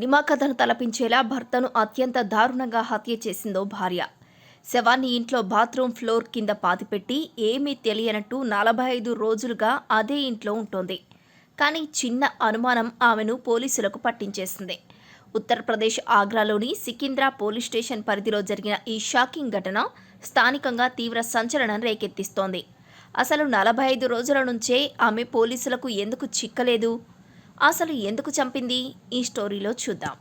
Cinema కథను తలపించేలా భర్తను అత్యంత దారుణంగా హత్య చేసిందో భార్య. శవాన్ని ఇంట్లో బాత్రూమ్ ఫ్లోర్ కింద పాతిపెట్టి ఏమీ తెలియనట్టు 45 రోజులుగా అదే ఇంట్లో ఉంటోంది. కానీ చిన్న అనుమానం ఆమెను పోలీసులకు పట్టించేసింది. ఉత్తరప్రదేశ్ ఆగ్రాలోని సికింద్రా పోలీస్ స్టేషన్ పరిధిలో జరిగిన ఈ షాకింగ్ ఘటన స్థానికంగా తీవ్ర సంచలనం రేకెత్తిస్తోంది. అసలు 45 రోజుల నుంచే ఆమె పోలీసులకు ఎందుకు చిక్కలేదు? అసలు ఎందుకు చంపింది? ఈ స్టోరీలో చూద్దాం.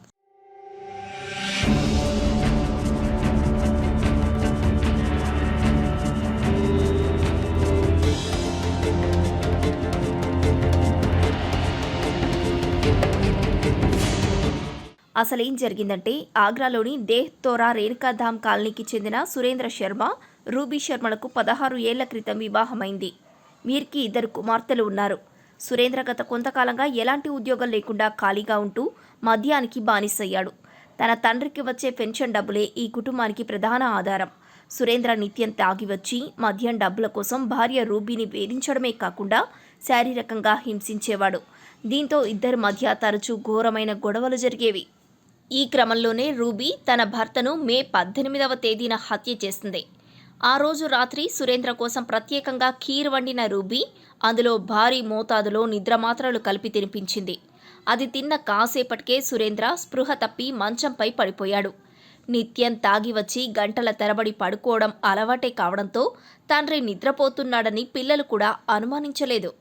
అసలేం జరిగిందంటే, ఆగ్రాలోని దేహ్తోరా రేణుకాధామ్ కాలనీకి చెందిన సురేంద్ర శర్మ, రూబీ శర్మలకు 16 ఏళ్ల క్రితం వివాహమైంది. వీరికి 2 కుమార్తెలు ఉన్నారు. సురేంద్ర గత కొంతకాలంగా ఎలాంటి ఉద్యోగం లేకుండా ఖాళీగా ఉంటూ మద్యానికి బానిసయ్యాడు. తన తండ్రికి వచ్చే పెన్షన్ డబ్బులే ఈ కుటుంబానికి ప్రధాన ఆధారం. సురేంద్ర నిత్యం తాగి వచ్చి మద్యం డబ్బుల కోసం భార్య రూబీని వేధించడమే కాకుండా శారీరకంగా హింసించేవాడు. దీంతో ఇద్దరి మధ్య తరచూ ఘోరమైన గొడవలు జరిగేవి. ఈ క్రమంలోనే రూబీ తన భర్తను మే 18వ తేదీన హత్య చేసింది. ఆ రోజు రాత్రి సురేంద్ర కోసం ప్రత్యేకంగా ఖీర్ వండిన రూబీ అందులో భారీ మోతాదులో నిద్రమాత్రలు కలిపి తినిపించింది. అది తిన్న కాసేపటికే సురేంద్ర స్పృహ తప్పి మంచంపై పడిపోయాడు. నిత్యం తాగి వచ్చి గంటల తరబడి పడుకోవడం అలవాటే కావడంతో తండ్రి నిద్రపోతున్నాడని పిల్లలు కూడా అనుమానించలేదు.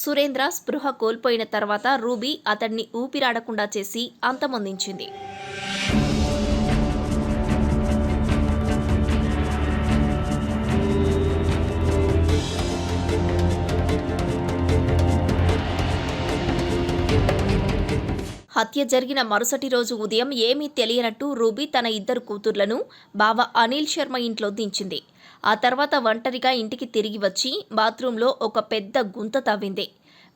సురేంద్ర స్పృహ కోల్పోయిన తర్వాత రూబీ అతన్ని ఊపిరాడకుండా చేసి అంతమొందించింది. హత్య జరిగిన మరుసటి రోజు ఉదయం ఏమీ తెలియనట్టు రూబీ తన 2 కూతుర్లను బావ అనిల్ శర్మ ఇంట్లో దించింది. ఆ తర్వాత ఒంటరిగా ఇంటికి తిరిగి వచ్చి బాత్రూంలో ఒక పెద్ద గుంత తవ్వింది.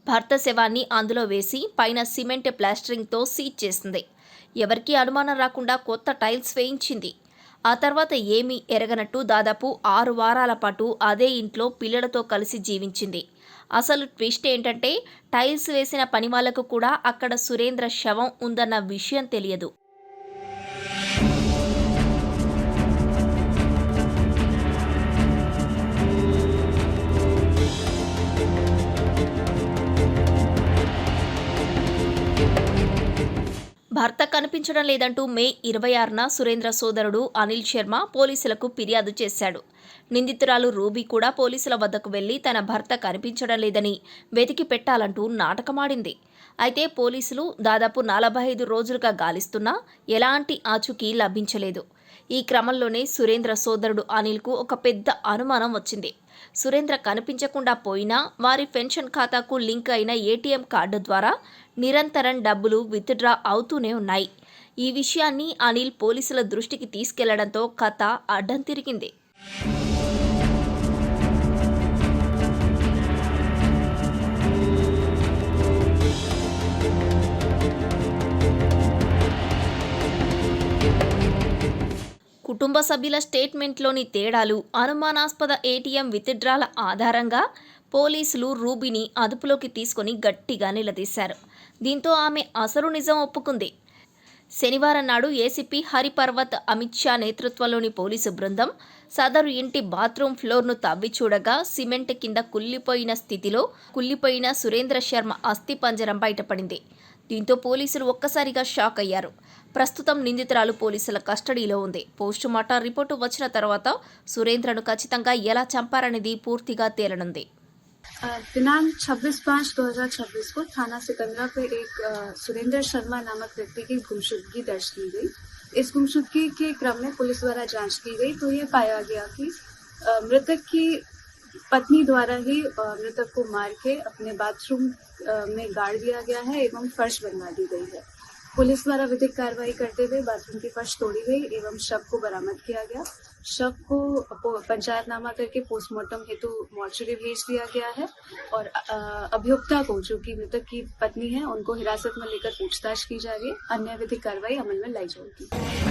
భర్త శవాన్ని అందులో వేసి పైన సిమెంట్ ప్లాస్టరింగ్తో సీల్ చేసింది. ఎవరికీ అనుమానం రాకుండా కొత్త టైల్స్ వేయించింది. ఆ తర్వాత ఏమీ ఎరగనట్టు దాదాపు 6 వారాల పాటు అదే ఇంట్లో పిల్లలతో కలిసి జీవించింది. అసలు ట్విస్ట్ ఏంటంటే, టైల్స్ వేసిన పని వాళ్లకు కూడా అక్కడ సురేంద్ర శవం ఉందన్న విషయం తెలియదు. భర్త కనిపించడం లేదంటూ మే 26న సురేంద్ర సోదరుడు అనిల్ శర్మ పోలీసులకు ఫిర్యాదు చేశాడు. నిందితురాలు రూబీ కూడా పోలీసుల వద్దకు వెళ్లి తన భర్త కనిపించడం లేదని వెతికి పెట్టాలంటూ నాటకమాడింది. అయితే పోలీసులు దాదాపు 45 రోజులుగా గాలిస్తున్నా ఎలాంటి ఆచూకీ లభించలేదు. ఈ క్రమంలోనే సురేంద్ర సోదరుడు అనిల్కు ఒక పెద్ద అనుమానం వచ్చింది. సురేంద్ర కనిపించకుండా పోయినా వారి పెన్షన్ ఖాతాకు లింక్ అయిన ఏటీఎం కార్డు ద్వారా నిరంతరం డబ్బులు విత్డ్రా అవుతూనే ఉన్నాయి. ఈ విషయాన్ని అనిల్ పోలీసుల దృష్టికి తీసుకెళ్లడంతో కథ అడ్డం తిరిగింది. కుటుంబ సభ్యుల స్టేట్మెంట్లోని తేడాలు, అనుమానాస్పద ఏటీఎం విత్డ్రాల ఆధారంగా పోలీసులు రూబీని అదుపులోకి తీసుకుని గట్టిగా నిలదీశారు. దీంతో ఆమె అసలు నిజం ఒప్పుకుంది. శనివారం నాడు ఏసీపీ హరిపర్వత్ అమిత్ షా నేతృత్వంలోని పోలీసు బృందం సదరు ఇంటి బాత్రూమ్ ఫ్లోర్ను తవ్వి చూడగా సిమెంట్ కింద కుళ్ళిపోయిన సురేంద్ర శర్మ అస్థిపంజరం బయటపడింది. దీంతో పోలీసులు ఒక్కసారిగా షాక్ అయ్యారు. ప్రస్తుతం నిందితురాలు పోలీసుల కస్టడీలో ఉంది. పోస్టుమార్టం రిపోర్టు వచ్చిన తర్వాత సురేంద్రను ఖచ్చితంగా ఎలా చంపారనేది పూర్తిగా తేలనుంది. दिनांक 26/5/2026 को थाना सिकंदरा पे एक सुरेंद्र शर्मा नामक व्यक्ति की गुमशुदगी दर्ज की गई। इस गुमशुदगी के क्रम में पुलिस द्वारा जांच की गई तो ये पाया गया कि मृतक की पत्नी द्वारा ही मृतक को मार के अपने बाथरूम में गाड़ दिया गया है एवं फर्श बनवा दी गई है। पुलिस द्वारा विधिक कार्रवाई करते हुए बाथरूम की फर्श तोड़ी गई एवं शव को बरामद किया गया। शव को पंचायतनामा करके पोस्टमार्टम हेतु मॉर्चरी भेज दिया गया है और अभियुक्ता को, जो कि मृतक की पत्नी है, उनको हिरासत में लेकर पूछताछ की जा रही है। अन्य विधिक कार्रवाई अमल में लाई जाएगी।